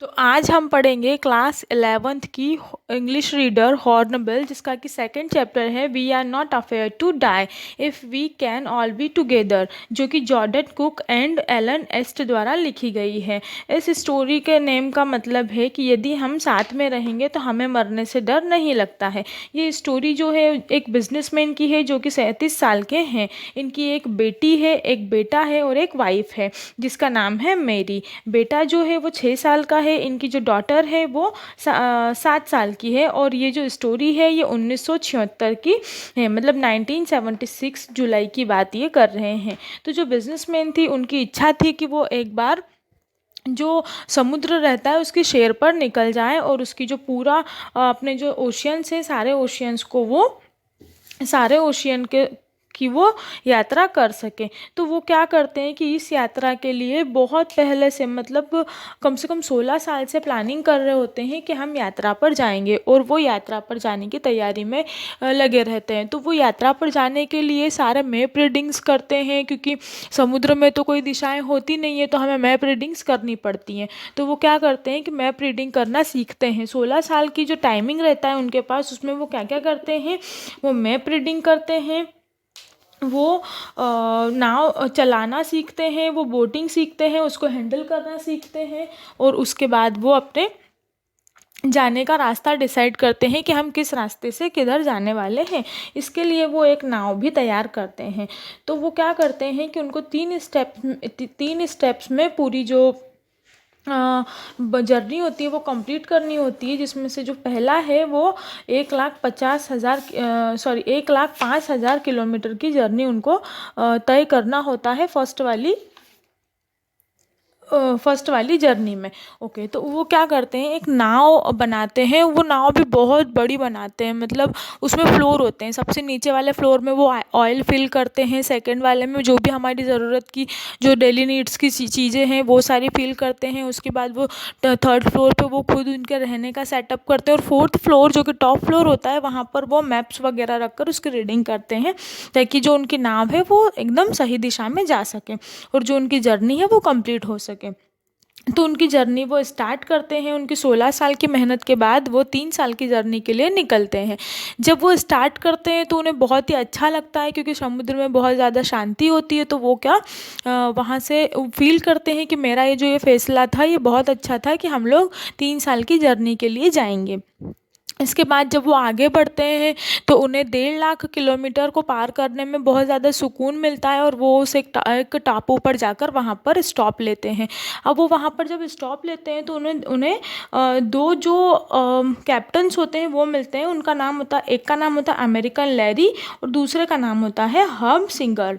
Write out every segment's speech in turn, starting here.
तो आज हम पढ़ेंगे क्लास 11th की इंग्लिश रीडर हॉर्नबिल, जिसका कि सेकंड चैप्टर है we are not afraid to die if we can all be together, जो कि Jordan Cook and Alan East द्वारा लिखी गई है। इस स्टोरी के नेम का मतलब है कि यदि हम साथ में रहेंगे तो हमें मरने से डर नहीं लगता है। ये स्टोरी जो है एक बिजनेसमैन की है जो कि 37 साल के हैं। इनकी एक बेटी है, एक बेटा है और एक वाइफ है जिसका नाम है मेरी। बेटा जो है वो 6 साल का है। इनकी जो डॉटर है वो 7 साल की है। और ये जो स्टोरी है ये 1976 की है, मतलब 1976 जुलाई की बात ये कर रहे हैं। तो जो बिजनेसमैन थी उनकी इच्छा थी कि वो एक बार जो समुद्र रहता है उसकी शेर पर निकल जाए और उसकी जो पूरा अपने जो ओशियंस है सारे ओशियन के कि वो यात्रा कर सकें। तो वो क्या करते हैं कि इस यात्रा के लिए बहुत पहले से, मतलब कम से कम 16 साल से प्लानिंग कर रहे होते हैं कि हम यात्रा पर जाएंगे, और वो यात्रा पर जाने की तैयारी में लगे रहते हैं। तो वो यात्रा पर जाने के लिए सारे मैप रीडिंग्स करते हैं, क्योंकि समुद्र में तो कोई दिशाएं होती नहीं है, तो हमें मैप रीडिंग्स करनी पड़ती हैं। तो वो क्या करते हैं कि मैप रीडिंग करना सीखते हैं। 16 साल की जो टाइमिंग रहता है उनके पास, उसमें वो क्या क्या करते हैं, वो मैप रीडिंग करते हैं, वो नाव चलाना सीखते हैं, वो बोटिंग सीखते हैं, उसको हैंडल करना सीखते हैं, और उसके बाद वो अपने जाने का रास्ता डिसाइड करते हैं कि हम किस रास्ते से किधर जाने वाले हैं। इसके लिए वो एक नाव भी तैयार करते हैं। तो वो क्या करते हैं कि उनको 3 स्टेप्स में पूरी जो जर्नी होती है वो कंप्लीट करनी होती है, जिसमें से जो पहला है वो 1,05,000 किलोमीटर की जर्नी उनको तय करना होता है फर्स्ट वाली जर्नी में। ओके, तो वो क्या करते हैं, एक नाव बनाते हैं। वो नाव भी बहुत बड़ी बनाते हैं, मतलब उसमें फ्लोर होते हैं। सबसे नीचे वाले फ्लोर में वो ऑयल फिल करते हैं, सेकंड वाले में जो भी हमारी ज़रूरत की जो डेली नीड्स की चीज़ें हैं वो सारी फिल करते हैं। उसके बाद वो थर्ड फ्लोर पे वो खुद उनके रहने का सेटअप करते हैं, और फोर्थ फ्लोर जो कि टॉप फ्लोर होता है वहाँ पर वो मैप्स वगैरह रखकर उसकी रीडिंग करते हैं, ताकि जो उनकी नाव है वो एकदम सही दिशा में जा सके और जो उनकी जर्नी है वो कंप्लीट हो सके। तो उनकी जर्नी वो स्टार्ट करते हैं। उनकी 16 साल की मेहनत के बाद वो 3 साल की जर्नी के लिए निकलते हैं। जब वो स्टार्ट करते हैं तो उन्हें बहुत ही अच्छा लगता है, क्योंकि समुद्र में बहुत ज़्यादा शांति होती है। तो वो क्या वहाँ से फील करते हैं कि मेरा ये फैसला था ये बहुत अच्छा था कि हम लोग 3 साल की जर्नी के लिए जाएंगे। इसके बाद जब वो आगे बढ़ते हैं तो उन्हें 1.5 लाख किलोमीटर को पार करने में बहुत ज़्यादा सुकून मिलता है, और वो उस एक टापू पर जाकर वहाँ पर स्टॉप लेते हैं। अब वो वहाँ पर जब स्टॉप लेते हैं तो उन्हें उन्हें दो जो कैप्टन्स होते हैं वो मिलते हैं। उनका नाम होता है, एक का नाम होता है अमेरिकन लैरी और दूसरे का नाम होता है हब सिंगर।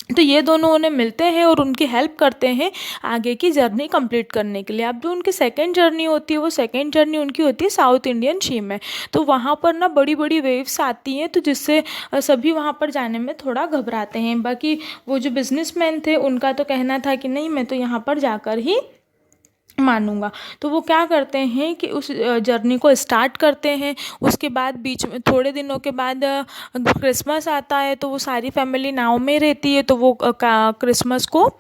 तो ये दोनों उन्हें मिलते हैं और उनकी हेल्प करते हैं आगे की जर्नी कंप्लीट करने के लिए। अब जो उनकी सेकंड जर्नी होती है वो सेकंड जर्नी उनकी होती है साउथ इंडियन सी में। तो वहाँ पर ना बड़ी बड़ी वेव्स आती हैं, तो जिससे सभी वहाँ पर जाने में थोड़ा घबराते हैं। बाकी वो जो बिजनेसमैन थे उनका तो कहना था कि नहीं, मैं तो यहाँ पर जाकर ही मानूंगा। तो वो क्या करते हैं कि उस जर्नी को स्टार्ट करते हैं। उसके बाद बीच में थोड़े दिनों के बाद क्रिसमस आता है, तो वो सारी फैमिली नाव में रहती है। तो वो क्रिसमस को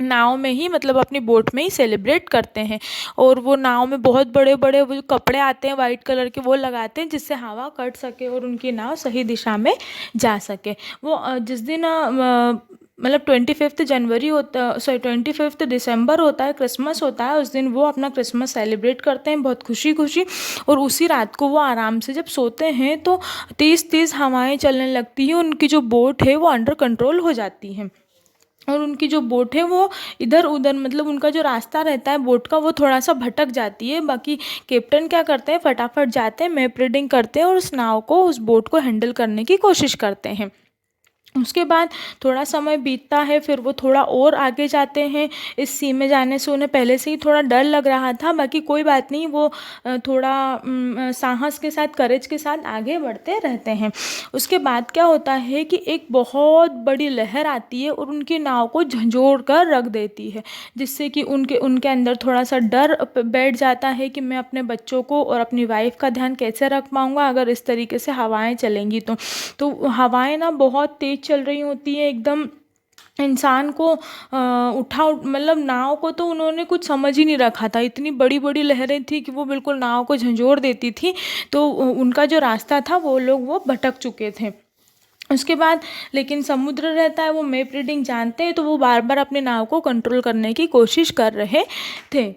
नाव में ही, मतलब अपनी बोट में ही सेलिब्रेट करते हैं। और वो नाव में बहुत बड़े बड़े वो जो कपड़े आते हैं वाइट कलर के वो लगाते हैं, जिससे हवा कट सके और उनकी नाव सही दिशा में जा सके। वो जिस दिन मतलब 25 जनवरी होता, 25 दिसंबर होता है, क्रिसमस होता है, उस दिन वो अपना क्रिसमस सेलिब्रेट करते हैं बहुत खुशी खुशी। और उसी रात को वो आराम से जब सोते हैं तो तेज़ तेज़ हवाएं चलने लगती हैं। उनकी जो बोट है वो अंडर कंट्रोल हो जाती है, और उनकी जो बोट है वो इधर उधर, मतलब उनका जो रास्ता रहता है बोट का वो थोड़ा सा भटक जाती है। बाकी कैप्टन क्या करते हैं, फटाफट जाते हैं, मैप रीडिंग करते हैं और उस नाव को, उस बोट को हैंडल करने की कोशिश करते हैं। उसके बाद थोड़ा समय बीतता है, फिर वो थोड़ा और आगे जाते हैं। इस सी में जाने से उन्हें पहले से ही थोड़ा डर लग रहा था, बाकी कोई बात नहीं, वो थोड़ा साहस के साथ, करेज के साथ आगे बढ़ते रहते हैं। उसके बाद क्या होता है कि एक बहुत बड़ी लहर आती है और उनकी नाव को झंझोड़ कर रख देती है, जिससे कि उनके अंदर थोड़ा सा डर बैठ जाता है कि मैं अपने बच्चों को और अपनी वाइफ का ध्यान कैसे रख पाऊँगा अगर इस तरीके से हवाएं चलेंगी। तो हवाएं ना बहुत तेज़ चल रही होती हैं एकदम, इंसान को मतलब नाव को तो उन्होंने कुछ समझ ही नहीं रखा था। इतनी बड़ी बड़ी लहरें थी कि वो बिल्कुल नाव को झंझोर देती थी। तो उनका जो रास्ता था वो भटक चुके थे। उसके बाद लेकिन समुद्र रहता है, वो मैप रीडिंग जानते हैं, तो वो बार बार अपने नाव को कंट्रोल करने की कोशिश कर रहे थे।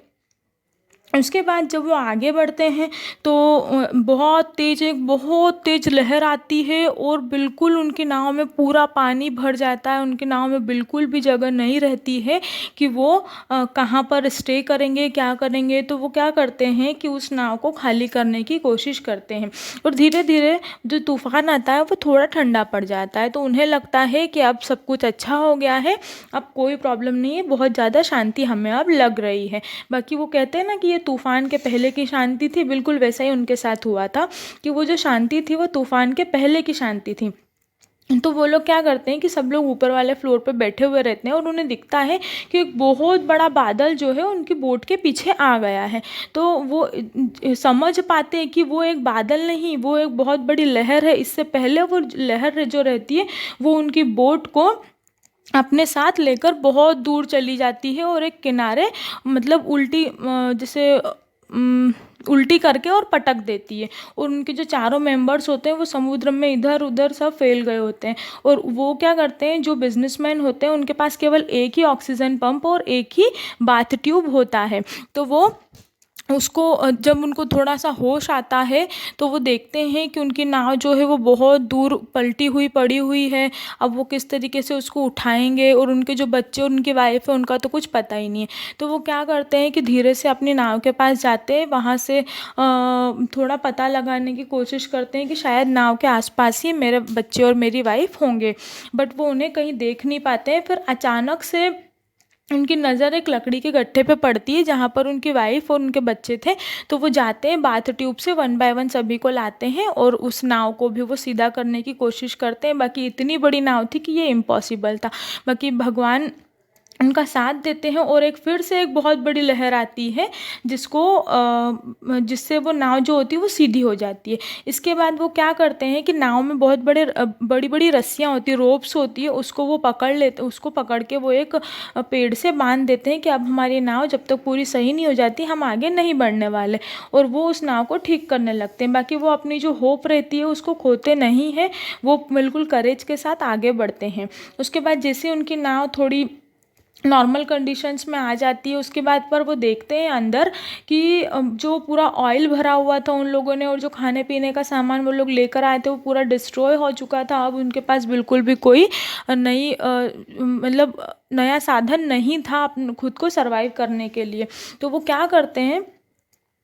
उसके बाद जब वो आगे बढ़ते हैं तो बहुत तेज लहर आती है और बिल्कुल उनकी नाव में पूरा पानी भर जाता है। उनकी नाव में बिल्कुल भी जगह नहीं रहती है कि वो कहाँ पर स्टे करेंगे, क्या करेंगे। तो वो क्या करते हैं कि उस नाव को खाली करने की कोशिश करते हैं और धीरे धीरे जो तूफान आता है वो थोड़ा ठंडा पड़ जाता है। तो उन्हें लगता है कि अब सब कुछ अच्छा हो गया है, अब कोई प्रॉब्लम नहीं है, बहुत ज़्यादा शांति हमें अब लग रही है। बाकी वो कहते हैं ना कि ये तूफान के पहले की शांति थी, बिल्कुल वैसा ही उनके साथ हुआ था कि वो जो शांति थी वो तूफान के पहले की शांति थी। तो वो लोग क्या करते हैं कि सब लोग ऊपर वाले फ्लोर पे बैठे हुए रहते हैं और उन्हें दिखता है कि एक बहुत बड़ा बादल जो है उनकी बोट के पीछे आ गया है। तो वो समझ पाते हैं कि वो एक बादल नहीं, वो एक बहुत बड़ी लहर है। इससे पहले वो लहर जो रहती है वो उनकी बोट को अपने साथ लेकर बहुत दूर चली जाती है और एक किनारे मतलब जैसे उल्टी करके और पटक देती है। और उनके जो चारों मेंबर्स होते हैं वो समुद्र में इधर उधर सब फैल गए होते हैं। और वो क्या करते हैं, जो बिजनेसमैन होते हैं उनके पास केवल एक ही ऑक्सीजन पंप और एक ही बाथ ट्यूब होता है। तो वो उसको जब उनको थोड़ा सा होश आता है तो वो देखते हैं कि उनकी नाव जो है वो बहुत दूर पलटी हुई पड़ी हुई है। अब वो किस तरीके से उसको उठाएंगे, और उनके जो बच्चे और उनकी वाइफ है उनका तो कुछ पता ही नहीं है। तो वो क्या करते हैं कि धीरे से अपनी नाव के पास जाते हैं, वहाँ से थोड़ा पता लगाने की कोशिश करते हैं कि शायद नाव के आसपास ही मेरे बच्चे और मेरी वाइफ होंगे। बट वो उन्हें कहीं देख नहीं पाते हैं। फिर अचानक से उनकी नज़र एक लकड़ी के गट्ठे पे पड़ती है जहाँ पर उनकी वाइफ और उनके बच्चे थे। तो वो जाते हैं, बाथ ट्यूब से वन बाय वन सभी को लाते हैं और उस नाव को भी वो सीधा करने की कोशिश करते हैं। बाकी इतनी बड़ी नाव थी कि ये इम्पॉसिबल था। बाकी भगवान उनका साथ देते हैं और फिर से एक बहुत बड़ी लहर आती है जिससे वो नाव जो होती है वो सीधी हो जाती है। इसके बाद वो क्या करते हैं कि नाव में बहुत बड़ी बड़ी रस्सियाँ होती है, रोप्स होती है, उसको वो पकड़ लेते, उसको पकड़ के वो एक पेड़ से बांध देते हैं कि अब हमारी नाव जब तक पूरी सही नहीं हो जाती हम आगे नहीं बढ़ने वाले। और वो उस नाव को ठीक करने लगते हैं। बाकी वो अपनी जो होप रहती है उसको खोते नहीं है, वो बिल्कुल करेज के साथ आगे बढ़ते हैं। उसके बाद जैसे उनकी नाव थोड़ी नॉर्मल कंडीशंस में आ जाती है, उसके बाद पर वो देखते हैं अंदर कि जो पूरा ऑयल भरा हुआ था उन लोगों ने और जो खाने पीने का सामान वो लोग लेकर आए थे वो पूरा डिस्ट्रॉय हो चुका था। अब उनके पास बिल्कुल भी कोई नई मतलब नया साधन नहीं था खुद को सरवाइव करने के लिए। तो वो क्या करते हैं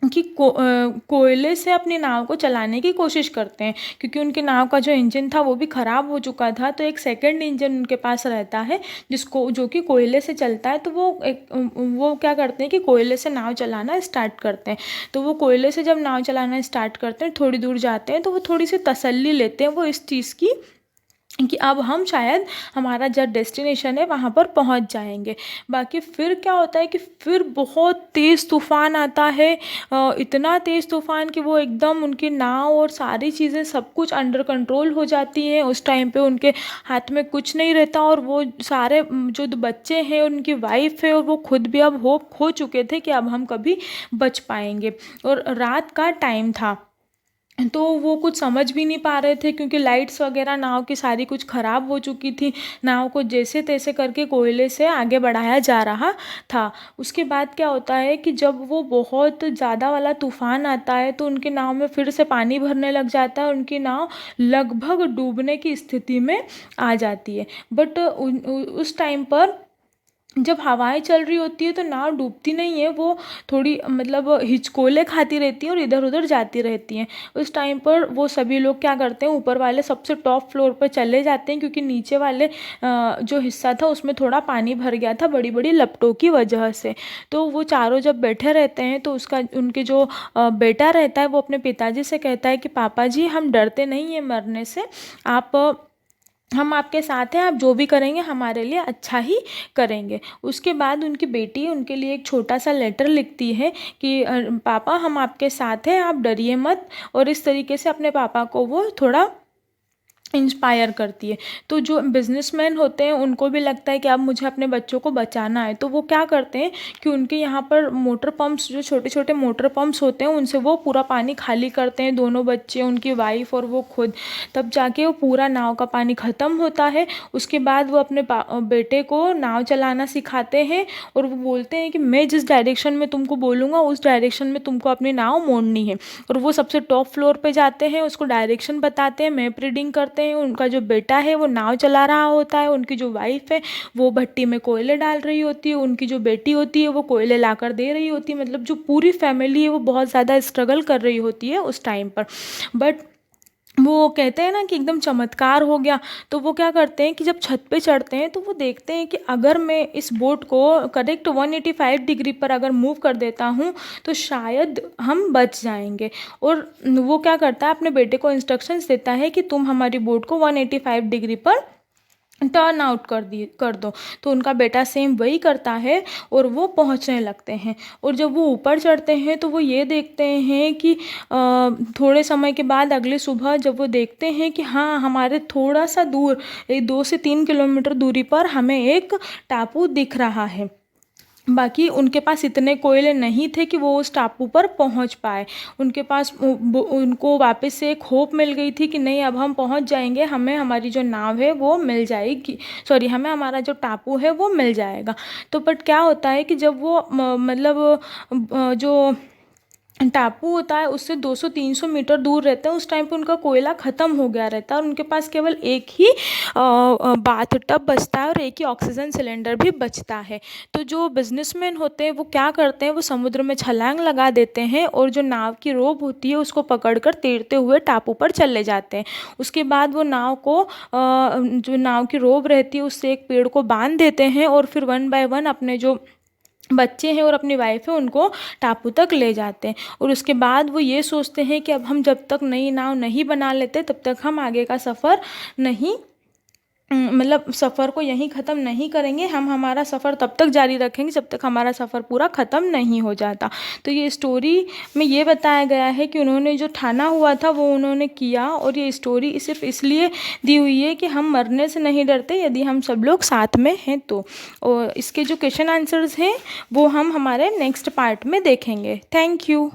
कि कोयले से अपनी नाव को चलाने की कोशिश करते हैं, क्योंकि उनकी नाव का जो इंजन था वो भी ख़राब हो चुका था। तो एक सेकंड इंजन उनके पास रहता है जो कि कोयले से चलता है। तो वो क्या करते हैं कि कोयले से नाव चलाना स्टार्ट करते हैं। तो वो कोयले से जब नाव चलाना स्टार्ट करते हैं, थोड़ी दूर जाते हैं तो वो थोड़ी सी तसल्ली लेते हैं वो इस चीज़ की कि अब हम शायद हमारा जो डेस्टिनेशन है वहाँ पर पहुँच जाएंगे। बाकी फिर क्या होता है कि फिर बहुत तेज़ तूफ़ान आता है, इतना तेज़ तूफ़ान कि वो एकदम उनकी नाव और सारी चीज़ें सब कुछ अंडर कंट्रोल हो जाती हैं। उस टाइम पे उनके हाथ में कुछ नहीं रहता और वो सारे जो बच्चे हैं उनकी वाइफ है और वो खुद भी अब होप खो चुके थे कि अब हम कभी बच पाएंगे। और रात का टाइम था तो वो कुछ समझ भी नहीं पा रहे थे, क्योंकि लाइट्स वगैरह नाव की सारी कुछ ख़राब हो चुकी थी। नाव को जैसे तैसे करके कोयले से आगे बढ़ाया जा रहा था। उसके बाद क्या होता है कि जब वो बहुत ज़्यादा वाला तूफ़ान आता है तो उनकी नाव में फिर से पानी भरने लग जाता है। उनकी नाव लगभग डूबने की स्थिति में आ जाती है। बट उस टाइम पर जब हवाएं चल रही होती है तो नाव डूबती नहीं है, वो थोड़ी मतलब हिचकोले खाती रहती है और इधर उधर जाती रहती हैं। उस टाइम पर वो सभी लोग क्या करते हैं, ऊपर वाले सबसे टॉप फ्लोर पर चले जाते हैं, क्योंकि नीचे वाले जो हिस्सा था उसमें थोड़ा पानी भर गया था बड़ी बड़ी लपटों की वजह से। तो वो चारों जब बैठे रहते हैं तो उनके जो बेटा रहता है वो अपने पिताजी से कहता है कि पापा जी हम डरते नहीं हैं मरने से, हम आपके साथ हैं, आप जो भी करेंगे हमारे लिए अच्छा ही करेंगे। उसके बाद उनकी बेटी उनके लिए एक छोटा सा लेटर लिखती है कि पापा हम आपके साथ हैं, आप डरिए मत। और इस तरीके से अपने पापा को वो थोड़ा इंस्पायर करती है। तो जो बिजनेसमैन होते हैं उनको भी लगता है कि अब मुझे अपने बच्चों को बचाना है, तो वो क्या करते हैं कि उनके यहाँ पर मोटर पंप्स, जो छोटे छोटे मोटर पंप्स होते हैं, उनसे वो पूरा पानी खाली करते हैं, दोनों बच्चे, उनकी वाइफ और वो खुद। तब जाके वो पूरा नाव का पानी ख़त्म होता है। उसके बाद वो अपने बेटे को नाव चलाना सिखाते हैं और वो बोलते हैं कि मैं जिस डायरेक्शन में तुमको बोलूँगा उस डायरेक्शन में तुमको अपनी नाव मोड़नी है। और वो सबसे टॉप फ्लोर पे जाते हैं, उसको डायरेक्शन बताते हैं, मैप रीडिंग करते हैं। उनका जो बेटा है वो नाव चला रहा होता है, उनकी जो वाइफ है वो भट्टी में कोयले डाल रही होती है, उनकी जो बेटी होती है वो कोयले लाकर दे रही होती है। मतलब जो पूरी फैमिली है वो बहुत ज़्यादा स्ट्रगल कर रही होती है उस टाइम पर। बट वो कहते हैं ना कि एकदम चमत्कार हो गया। तो वो क्या करते हैं कि जब छत पे चढ़ते हैं तो वो देखते हैं कि अगर मैं इस बोट को करेक्ट 185 डिग्री पर अगर मूव कर देता हूँ तो शायद हम बच जाएंगे। और वो क्या करता है, अपने बेटे को इंस्ट्रक्शंस देता है कि तुम हमारी बोट को 185 डिग्री पर टर्न आउट कर दो। तो उनका बेटा सेम वही करता है और वो पहुंचने लगते हैं। और जब वो ऊपर चढ़ते हैं तो वो ये देखते हैं कि थोड़े समय के बाद अगली सुबह जब वो देखते हैं कि हाँ, हमारे थोड़ा सा दूर, 2 से 3 किलोमीटर दूरी पर हमें एक टापू दिख रहा है। बाकी उनके पास इतने कोयले नहीं थे कि वो उस टापू पर पहुंच पाए। उनके पास उनको वापस से एक होप मिल गई थी कि नहीं, अब हम पहुंच जाएंगे, हमें हमारी जो नाव है वो मिल जाएगी, सॉरी, हमें हमारा जो टापू है वो मिल जाएगा। तो बट क्या होता है कि जब वो मतलब जो टापू होता है उससे 200-300 मीटर दूर रहते हैं, उस टाइम पे उनका कोयला ख़त्म हो गया रहता है और उनके पास केवल एक ही बाथ टब बचता है और एक ही ऑक्सीजन सिलेंडर भी बचता है। तो जो बिजनेसमैन होते हैं वो क्या करते हैं, वो समुद्र में छलांग लगा देते हैं और जो नाव की रोप होती है उसको पकड़कर तैरते हुए टापू पर चले जाते हैं। उसके बाद वो नाव को जो नाव की रोप रहती है उससे एक पेड़ को बांध देते हैं और फिर 1 बाय 1 अपने जो बच्चे हैं और अपनी वाइफ है उनको टापू तक ले जाते हैं। और उसके बाद वो ये सोचते हैं कि अब हम जब तक नई नाव नहीं बना लेते तब तक हम आगे का सफ़र नहीं, मतलब सफ़र को यहीं ख़त्म नहीं करेंगे। हम हमारा सफ़र तब तक जारी रखेंगे जब तक हमारा सफ़र पूरा ख़त्म नहीं हो जाता। तो ये स्टोरी में ये बताया गया है कि उन्होंने जो ठाना हुआ था वो उन्होंने किया। और ये स्टोरी सिर्फ इसलिए दी हुई है कि हम मरने से नहीं डरते यदि हम सब लोग साथ में हैं तो। और इसके जो क्वेश्चन आंसर्स हैं वो हम हमारे नेक्स्ट पार्ट में देखेंगे। Thank you.